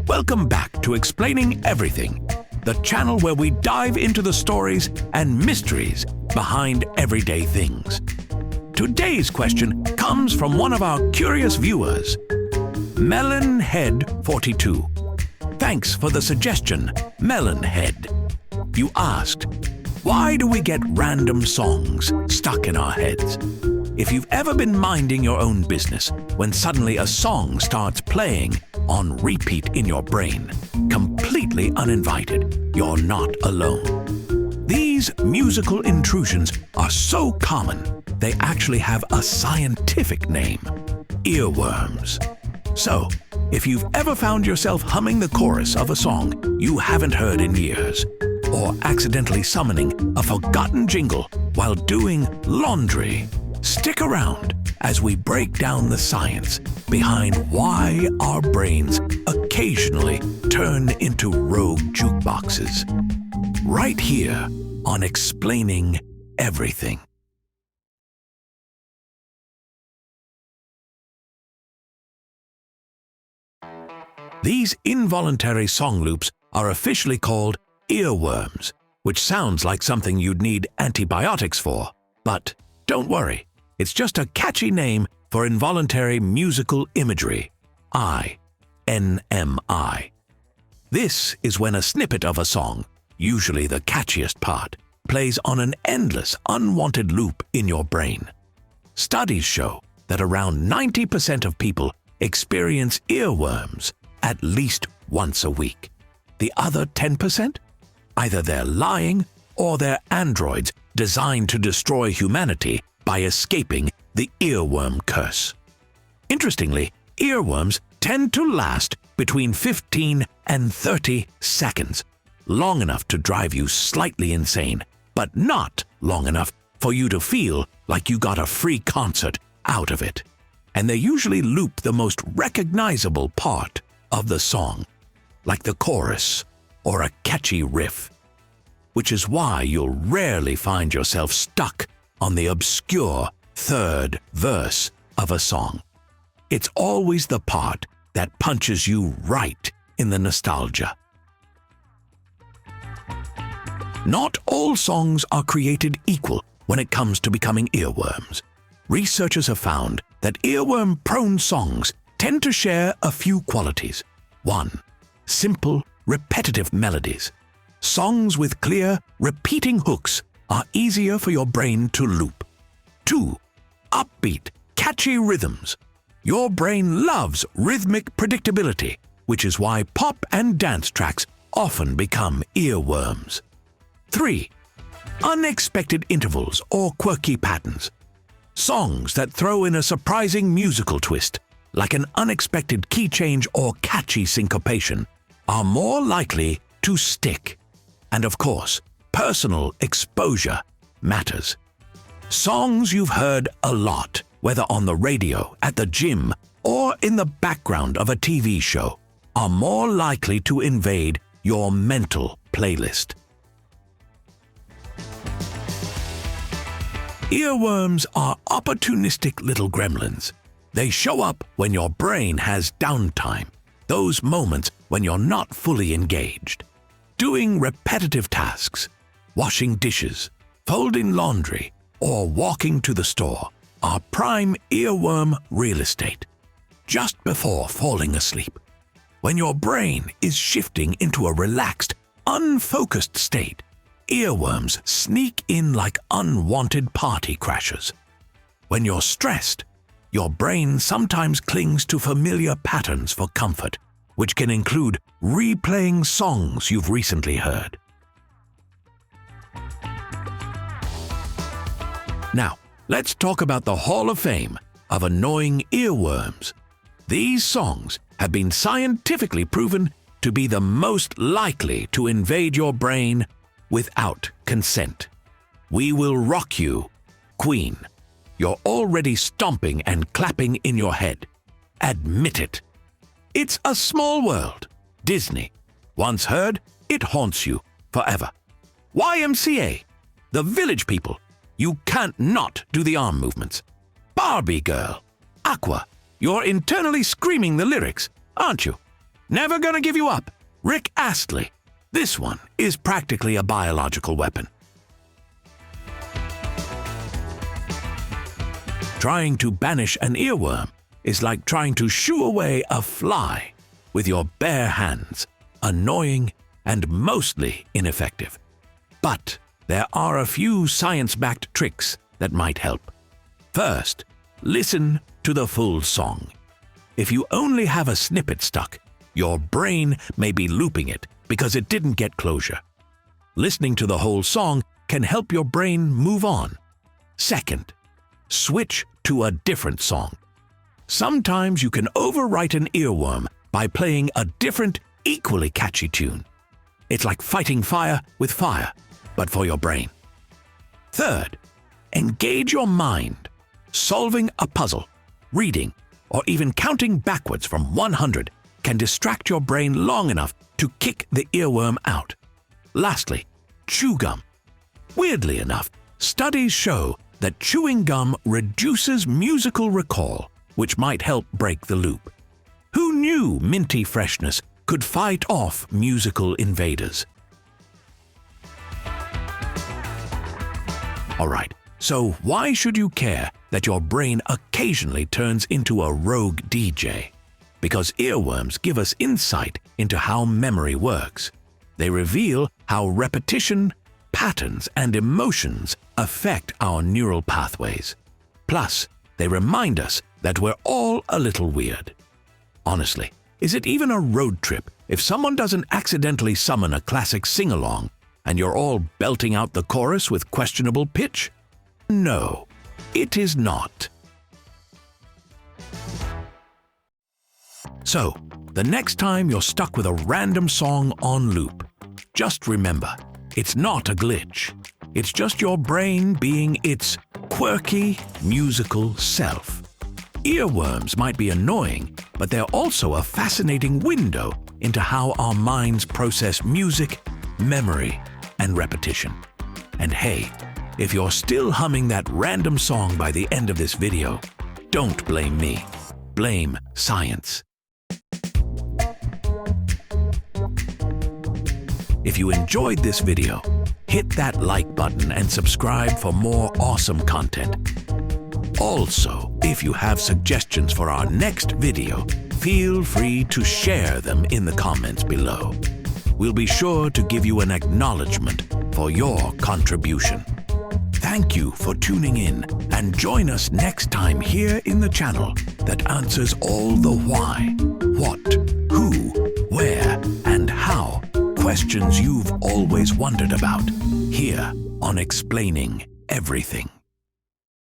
Welcome back to Explaining Everything, the channel where we dive into the stories and mysteries behind everyday things. Today's question comes from one of our curious viewers, Melonhead42. Thanks for the suggestion, Melonhead. You asked, why do we get random songs stuck in our heads? If you've ever been minding your own business when suddenly a song starts playing on repeat in your brain, completely uninvited, you're not alone. These musical intrusions are so common, they actually have a scientific name, earworms. So, if you've ever found yourself humming the chorus of a song you haven't heard in years, or accidentally summoning a forgotten jingle while doing laundry, stick around as we break down the science behind why our brains occasionally turn into rogue jukeboxes. Right here on Explaining Everything. These involuntary song loops are officially called earworms, which sounds like something you'd need antibiotics for. But don't worry, it's just a catchy name for involuntary musical imagery, INMI. This is when a snippet of a song, usually the catchiest part, plays on an endless, unwanted loop in your brain. Studies show that around 90% of people experience earworms at least once a week. The other 10%? Either they're lying or they're androids designed to destroy humanity by escaping the earworm curse. Interestingly, earworms tend to last between 15 and 30 seconds, long enough to drive you slightly insane, but not long enough for you to feel like you got a free concert out of it. And they usually loop the most recognizable part of the song, like the chorus or a catchy riff, which is why you'll rarely find yourself stuck on the obscure third verse of a song. It's always the part that punches you right in the nostalgia. Not all songs are created equal when it comes to becoming earworms. Researchers have found that earworm-prone songs tend to share a few qualities. 1. Simple, repetitive melodies. Songs with clear, repeating hooks are easier for your brain to loop. 2. Upbeat, catchy rhythms. Your brain loves rhythmic predictability, which is why pop and dance tracks often become earworms. 3. Unexpected intervals or quirky patterns. Songs that throw in a surprising musical twist, like an unexpected key change or catchy syncopation, are more likely to stick. And of course, personal exposure matters. Songs you've heard a lot, whether on the radio, at the gym, or in the background of a TV show, are more likely to invade your mental playlist. Earworms are opportunistic little gremlins. They show up when your brain has downtime, those moments when you're not fully engaged. Doing repetitive tasks, washing dishes, folding laundry, or walking to the store are prime earworm real estate. Just before falling asleep, when your brain is shifting into a relaxed, unfocused state, earworms sneak in like unwanted party crashers. When you're stressed, your brain sometimes clings to familiar patterns for comfort, which can include replaying songs you've recently heard. Now, let's talk about the Hall of Fame of annoying earworms. These songs have been scientifically proven to be the most likely to invade your brain without consent. We Will Rock You, Queen. You're already stomping and clapping in your head. Admit it. It's a Small World, Disney. Once heard, it haunts you forever. YMCA, The Village People. You can't not do the arm movements. Barbie Girl, Aqua. You're internally screaming the lyrics, aren't you? Never gonna give you up. Rick Astley. This one is practically a biological weapon. Trying to banish an earworm is like trying to shoo away a fly with your bare hands. Annoying and mostly ineffective. But there are a few science-backed tricks that might help. First, listen to the full song. If you only have a snippet stuck, your brain may be looping it because it didn't get closure. Listening to the whole song can help your brain move on. Second, switch to a different song. Sometimes you can overwrite an earworm by playing a different, equally catchy tune. It's like fighting fire with fire, but for your brain. Third, engage your mind. Solving a puzzle, reading, or even counting backwards from 100 can distract your brain long enough to kick the earworm out. Lastly, chew gum. Weirdly enough, studies show that chewing gum reduces musical recall, which might help break the loop. Who knew minty freshness could fight off musical invaders? Alright, so why should you care that your brain occasionally turns into a rogue DJ? Because earworms give us insight into how memory works. They reveal how repetition, patterns, and emotions affect our neural pathways. Plus, they remind us that we're all a little weird. Honestly, is it even a road trip if someone doesn't accidentally summon a classic sing-along and you're all belting out the chorus with questionable pitch? No, it is not. So, the next time you're stuck with a random song on loop, just remember, it's not a glitch. It's just your brain being its quirky, musical self. Earworms might be annoying, but they're also a fascinating window into how our minds process music, memory, and repetition. And hey, if you're still humming that random song by the end of this video, don't blame me. Blame science. If you enjoyed this video, hit that like button and subscribe for more awesome content. Also, if you have suggestions for our next video, feel free to share them in the comments below. We'll be sure to give you an acknowledgement for your contribution. Thank you for tuning in, and join us next time here in the channel that answers all the why, what, who, where, and how questions you've always wondered about, here on Explaining Everything.